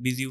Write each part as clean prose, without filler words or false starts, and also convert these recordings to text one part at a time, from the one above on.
BZU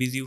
BZU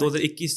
2021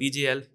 PJL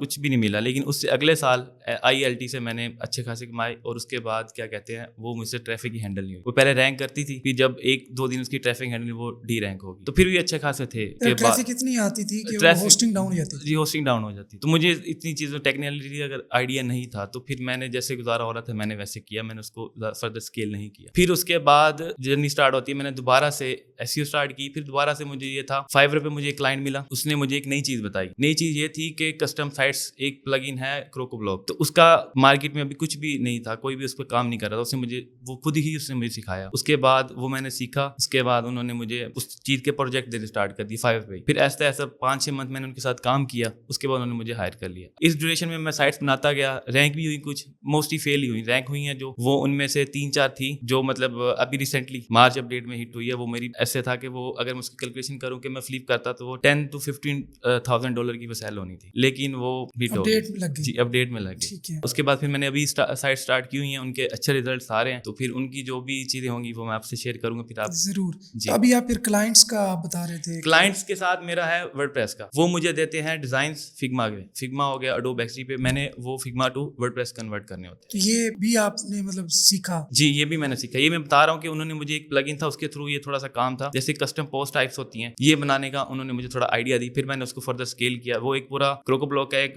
کچھ بھی نہیں ملا. لیکن اس سے اگلے سال ILT سے میں نے اچھے خاصے کمائے, اور اس کے بعد کیا کہتے ہیں وہ مجھ سے ٹریفک ہی ہینڈل نہیں ہوئی. وہ پہلے رینک کرتی تھی, پھر جب 1-2 دن اس کی ٹریفک ہینڈل وہ D رینک ہوگی, تو پھر بھی اچھے خاصے تھے. ٹریفک اتنی آتی تھی کہ ہوسٹنگ ڈاؤن ہو جاتی تھی. جی ہوسٹنگ ڈاؤن ہو جاتی. تو مجھے اتنی چیزوں ٹیکنالوجی اگر آئیڈیا نہیں تھا, تو پھر میں نے جیسے گزارا ہو رہا تھا میں نے ویسے کیا, میں نے اس کو فردر اسکیل نہیں کیا. پھر اس کے بعد جرنی اسٹارٹ ہوتی ہے, میں نے دوبارہ سے SEO اسٹارٹ کی. پھر دوبارہ سے مجھے یہ تھا Fiverr پہ مجھے ایک کلائنٹ ملا, اس نے مجھے ایک نئی چیز بتائی. نئی چیز یہ تھی کہ کسٹم سائٹس ایک پلگ ان ہے کروکو بلاگ, تو اس کا مارکیٹ میں ابھی کچھ بھی نہیں تھا, کوئی بھی اس پہ کام نہیں کر رہا تھا. اس نے مجھے وہ خود ہی اس نے مجھے سکھایا. اس کے بعد وہ میں نے سیکھا. اس کے بعد انہوں نے مجھے اس چیز کے پروجیکٹ دینے اسٹارٹ کر دی Fiverr پہ. پھر ایسا 5-6 منتھ میں نے ان کے ساتھ کام کیا. اس کے بعد انہوں نے مجھے ہائر کر لیا. اس ڈیوریشن میں سائٹس بناتا گیا. رینک بھی ہوئی, کچھ موسٹلی فیل ہی ہوئی. رینک ہوئی ہیں جو, وہ ان میں سے 3-4 تھی جو مطلب ابھی ریسنٹلی مارچ اپڈیٹ میں ہٹ ہوئی ہے. وہ میری ایسے تھا کہ وہ اگر میں اس کی کیلکولیشن کروں کہ میں فلپ کرتا تو وہ $10,000-15,000 کی وہ سیل ہونی تھی, لیکن وہ ہٹ ہو گئی. جی اپڈیٹ میں لگ گئی. اس کے بعد پھر میں نے ابھی سائٹ اسٹارٹ کی ہوئی ہیں, ان کے اچھے ریزلٹس آ رہے ہیں. تو پھر ان کی جو بھی چیزیں ہوں گی وہ میں آپ سے شیئر کروں گا. پھر آپ ضرور. ابھی آپ پھر کلائنٹس کا آپ بتا رہے تھے. کلائنٹس کے ساتھ میرا ہے WordPress کا, وہ مجھے دیتے ہیں ڈیزائنس فگما کے. فگما ہو گیا Adobe XD پہ, میں نے وہ فگما ٹو WordPress کنورٹ کرنے ہوتے ہیں. یہ بھی آپ نے مطلب سیکھا؟ جی یہ بھی میں نے سیکھا. یہ میں بتا رہا ہوں کہ انہوں نے مجھے ایک پلگ ان تھا, اس کے تھرو یہ تھوڑا سا کام تھا. جیسے کسٹم پوسٹ ٹائپس ہوتی ہیں, یہ بنانے کا انہوں نے مجھے تھوڑا آئیڈیا دی. پھر میں نے اس کو فردر اسکیل کیا. وہ ایک پورا کروکو بلاگ کا ایک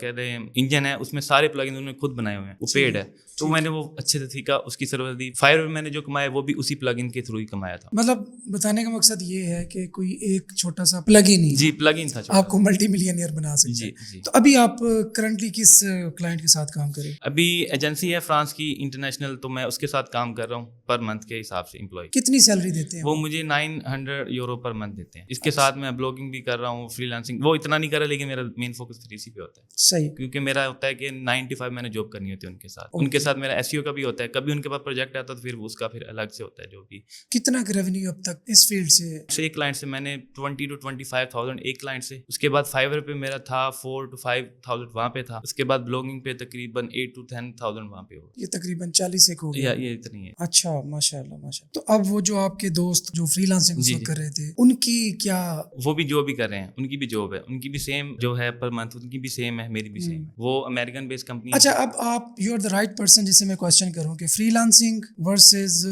کہتے ہیں انجن ہے, اس میں سارے پلگ ان انہوں نے خود بنائے ہوئے ہیں, وہ پیڈ ہے. تو میں نے وہ اچھے سے سیکھا, اس کی سروس دی. Fiverr میں نے جو کمایا وہ بھی اسی پلگ ان کے تھرو ہی کمایا تھا. مطلب بتانے کا مقصد یہ ہے کہ کوئی ایک چھوٹا سا plug in he, G plug in تھا, آپ کو ملٹی ملینئر بنا سکتے ہیں. جی. تو ابھی آپ کرنٹلی کس کلائنٹ کے ساتھ کام کریں؟ ابھی ایجنسی ہے فرانس کی انٹرنیشنل, تو میں اس کے ساتھ کام کر رہا ہوں پر منتھ کے حساب سے. امپلائی کتنی سیلری دیتے ہیں وہ مجھے €900 پر منتھ دیتے ہیں. اس کے ساتھ میں بلاگنگ بھی کر رہا ہوں, فری لانسنگ وہ اتنا نہیں کر رہا, لیکن میرا مین فوکس 3C پہ ہوتا ہے. صحیح. کیونکہ میرا ہوتا ہے کہ 9 to 5 میں نے جاب کرنی ہوتی ہے ان کے ساتھ. ان کے ساتھ میرا SEO کا بھی ہوتا ہے. کبھی ان کے پاس پروجیکٹ آتا ہے تو پھر اس کا پھر الگ سے ہوتا ہے. جو بھی کتنا ریونیو اب تک اس فیلڈ سے؟ ایک کلائنٹ سے میں نے 20 to 25,000 ایک کلائنٹ سے. اس کے بعد Fiverr پہ میرا تھا 4 to 5,000 وہاں پہ تھا. اس کے بعد بلاگنگ پہ تقریباً 8 to 10,000 وہاں پہ ہو. یہ تقریباً 40 ایک ہو گیا. یہ اتنی ہے. اچھا ماشاء اللہ ماشاء اللہ. تو اب وہ جو آپ کے دوست جو فری لانسنگ کر رہے تھے ان کی کیا؟ وہ بھی جو بھی کر رہے ہیں, ان کی بھی جاب ہے, ان کی بھی سیم جو ہے پر منتھ, ان کی بھی سیم ہے, میری بھی سیم ہے. وہ امریکن بیس کمپنی. اچھا اب آپ you are the right person جسے میں کوشچن کروں کہ freelancing versus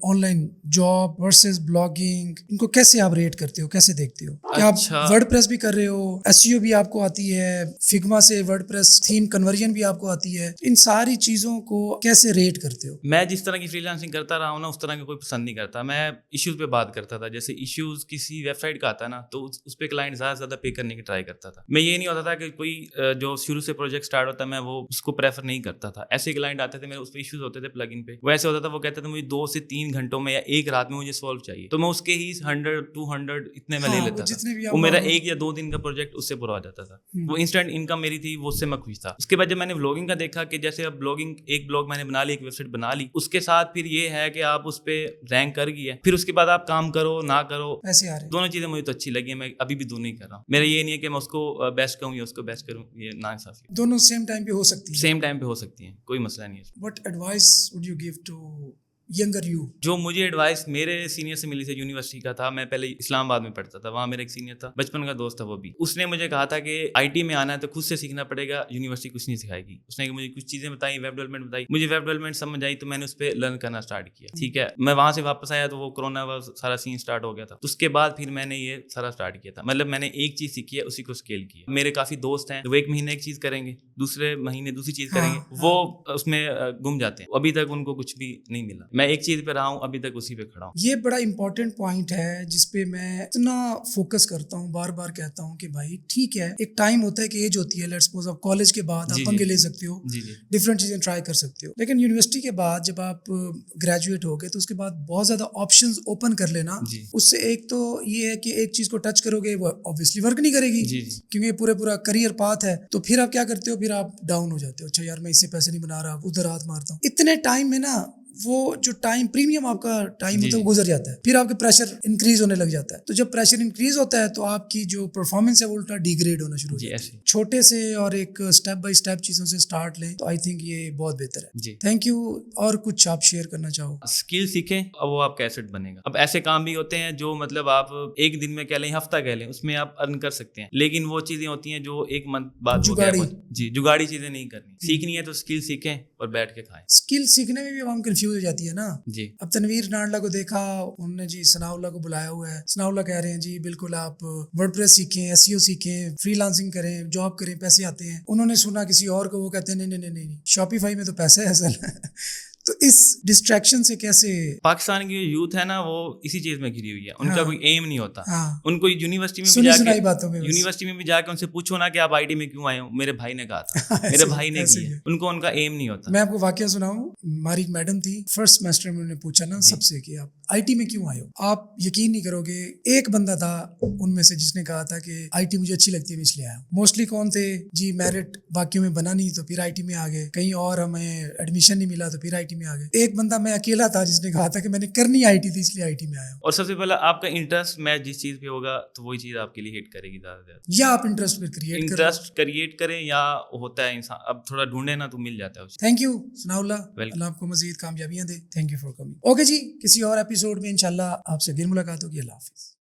online job versus blogging, ان کو کیسے آپ ریٹ کرتے ہو, کیسے دیکھتے ہو؟ کیا آپ ورڈ پریس بھی کر رہے ہو, SEO بھی آپ کو آتی ہے, فگما سے ورڈ پریس تھیم کنورژن بھی آپ کو آتی ہے, ان ساری چیزوں کو کیسے ریٹ کرتے ہو؟ میں جس طرح کی فری لانسنگ کرتا رہا ہوں نا, اس طرح کا کوئی پسند نہیں کرتا. میں ایشوز پہ بات کرتا تھا. جیسے ایشوز کسی ویب سائٹ کا آتا ہے نا, تو اس پہ کلائنٹ زیادہ سے زیادہ پے کرنے کی ٹرائی کرتا تھا. میں یہ نہیں ہوتا تھا کہ کوئی جو شروع سے پروجیکٹ اسٹارٹ ہوتا ہے میں وہ اس کو پریفر نہیں کرتا تھا. ایسے کلائنٹ آتے تھے, میرے اس پہ ایشوز ہوتے تھے پلگ ان پہ, وہ ایسے ہوتا تھا, وہ کہتے تھے مجھے 2 سے 3 گھنٹوں میں یا ایک رات میں مجھے سولو چاہیے, تو میں اس کے ہی 100-200 اتنے میں لے لیتا تھا. وہ میرا 1 یا 2 دن کا پروجیکٹ اس سے پورا ہو جاتا تھا. وہ انسٹنٹ انکم میری تھی, وہ اس سے میں خوش تھا. اس کے بعد جب میں نے بلاگنگ کا دیکھا کہ جیسے اب بلاگنگ ایک بلاگ میں نے بنا لی, ایک ویب سائٹ بنا لی, اس کے ساتھ پھر یہ ہے کہ آپ اس پہ رینک کر گئی ہے, پھر اس کے بعد آپ کام کرو نہ کرو, ایسے آ رہے. دونوں چیزیں مجھے تو اچھی لگی ہیں. میں ابھی بھی دونوں ہی کر رہا ہوں. میرا یہ نہیں ہے کہ میں اس کو بیسٹ کہوں یا اس کو بیسٹ کروں, یہ ناانصافی. دونوں سیم ٹائم پہ ہو سکتی ہیں, سیم ٹائم پہ ہو سکتی ہیں, کوئی مسئلہ نہیں ہے. What advice would you give to younger you? جو مجھے ایڈوائس میرے سینئر سے ملی تھی, یونیورسٹی کا تھا, میں پہلے اسلام آباد میں پڑھتا تھا, وہاں میرا ایک سینئر تھا, بچپن کا دوست تھا وہ بھی. اس نے مجھے کہا تھا کہ IT میں آنا ہے تو خود سے سیکھنا پڑے گا, یونیورسٹی کچھ نہیں سکھائے گی. اس نے مجھے کچھ چیزیں بتائی, ویب ڈیولپمنٹ بتائی, مجھے ویب ڈیولپمنٹ سمجھ آئی تو میں نے اس پہ لرن کرنا اسٹارٹ کیا. ٹھیک ہے, میں وہاں سے واپس آیا تو وہ کورونا سارا سین اسٹارٹ ہو گیا تھا. اس کے بعد پھر میں نے یہ سارا اسٹارٹ کیا تھا. مطلب میں نے ایک چیز سیکھی ہے, اسی کو اسکیل کیا. میرے کافی دوست ہیں, وہ ایک مہینے ایک چیز کریں گے, دوسرے مہینے دوسری چیز کریں گے, وہ اس میں گم جاتے ہیں. ابھی تک ان کو کچھ بھی نہیں ملا. میں ایک چیز پہ رہا ہوں, ابھی تک اسی پہ کھڑا ہوں. یہ بڑا امپورٹنٹ پوائنٹ ہے جس پہ میں اتنا فوکس کرتا ہوں, بار بار کہتا ہوں کہ بھائی ٹھیک ہے, ایک ٹائم ہوتا ہے کہ ایج ہوتی ہے, لیٹس سپوز آپ کالج کے بعد آپ پنگے لے سکتے ہو, ڈفرینٹ چیزیں ٹرائی کر سکتے ہو, لیکن یونیورسٹی کے بعد جب آپ گریجویٹ ہو گئے تو اس کے بعد بہت زیادہ آپشنز اوپن کر لینا. اس سے ایک تو یہ ہے کہ ایک چیز کو ٹچ کرو گے وہ obviously ورک نہیں کرے گی, کیونکہ پورا کریئر پاتھ ہے. تو پھر آپ کیا کرتے ہو, پھر آپ ڈاؤن ہو جاتے ہو, اچھا یار میں اس سے پیسے نہیں بنا رہا, ادھر ہاتھ مارتا ہوں. اتنے ٹائم میں نا وہ جو ٹائم پریمیم آپ کا ٹائم جی ہوتا ہے وہ گزر جاتا ہے, پھر آپ کے پریشر انکریز ہونے لگ جاتا ہے. تو جب پریشر انکریز ہوتا ہے تو آپ کی جو پرفارمنس ہے وہ الٹا ڈیگریڈ ہونا شروع ہو جی جاتی ایسے ہے. چھوٹے سے اور ایک اسٹیپ بائی اسٹیپ چیزوں سے اسٹارٹ لیں تو آئی تھنک یہ بہت بہتر ہے. جی. Thank you. اور کچھ آپ شیئر کرنا چاہو؟ اسکل سیکھیں اور وہ آپ کا ایسٹ بنے گا. اب ایسے کام بھی ہوتے ہیں جو مطلب آپ ایک دن میں کہہ لیں, ہفتہ کہہ لیں, اس میں آپ ارن کر سکتے ہیں, لیکن وہ چیزیں ہوتی ہیں جو ایک منتھ بعد وہ جگاڑی. جی جگاڑی چیزیں نہیں کرنی. سیکھنی ہے تو اسکل سیکھیں اور بیٹھ کے کھائیں. اسکل سیکھنے میں بھی عوام کنفیوز ہو جاتی ہے نا. جی اب تنویر ناڈلا کو دیکھا, انہوں نے جی ثناء اللہ کو بلایا ہوا ہے, ثناء اللہ کہہ رہے ہیں جی بالکل آپ ورڈ پریس سیکھیں, ایس ای او سیکھیں, فری لانسنگ کریں, جاب کریں, پیسے آتے ہیں. انہوں نے سنا کسی اور کو, وہ کہتے ہیں نہیں, شاپیفائی میں تو پیسے ہے اصل. تو اس ڈسٹریکشن سے کیسے؟ پاکستان کی جو یوتھ ہے نا وہ اسی چیز میں گھری ہوئی ہے. ان کا کوئی ایم نہیں ہوتا. ہاں, ان کو یونیورسٹی میں بھی سنی جا سنائی کے باتوں میں جا کے ان سے پوچھو نا کہ آپ آئی ٹی میں کیوں آئے ہو, میرے بھائی نے کہا تھا, میرے بھائی نے کی ہے. ان کو ان کا ایم نہیں ہوتا. میں آپ کو واقعہ سناؤں, ہماری ایک میڈم تھی فرسٹ سیمسٹر میں, انہوں نے پوچھا نا سب سے کہ آپ آئی ٹی میں کیوں آئے ہو. آپ یقین نہیں کرو گے, ایک بندہ تھا ان میں سے جس نے کہا تھا کہ آئی ٹی مجھے اچھی لگتی ہے میں اس لیے آیا ہوں. موسٹلی کون تھے جی, میرٹ باقیوں میں بنا نہیں تو پھر آئی ٹی میں آ گئے, کہیں اور ہمیں ایڈمیشن نہیں ملا تو پھر آئی ٹی میں آ گئے. ایک بندہ میں اکیلا تھا جس نے کہا تھا کہ میں نے کرنی آئی ٹی تھی اس لیے آئی ٹی میں آیا ہوں. اور سب سے پہلا آپ کا انٹرسٹ میچ جس چیز پہ ہوگا تو وہی چیز آپ کے لیے ہٹ کرے گی زیادہ سے زیادہ. یا آپ انٹرسٹ پہ کریٹ کریں یا ہوتا ہے انسان اب تھوڑا ڈھونڈے نا تو مل جاتا ہے. تھینک یو ثناء اللہ, اللہ آپ کو مزید کامیابیاں دے. Thank you for coming. Okay جی, کسی اور ایپیسوڈ میں انشاءاللہ آپ سے پھر ملاقات ہوگی. اللہ حافظ.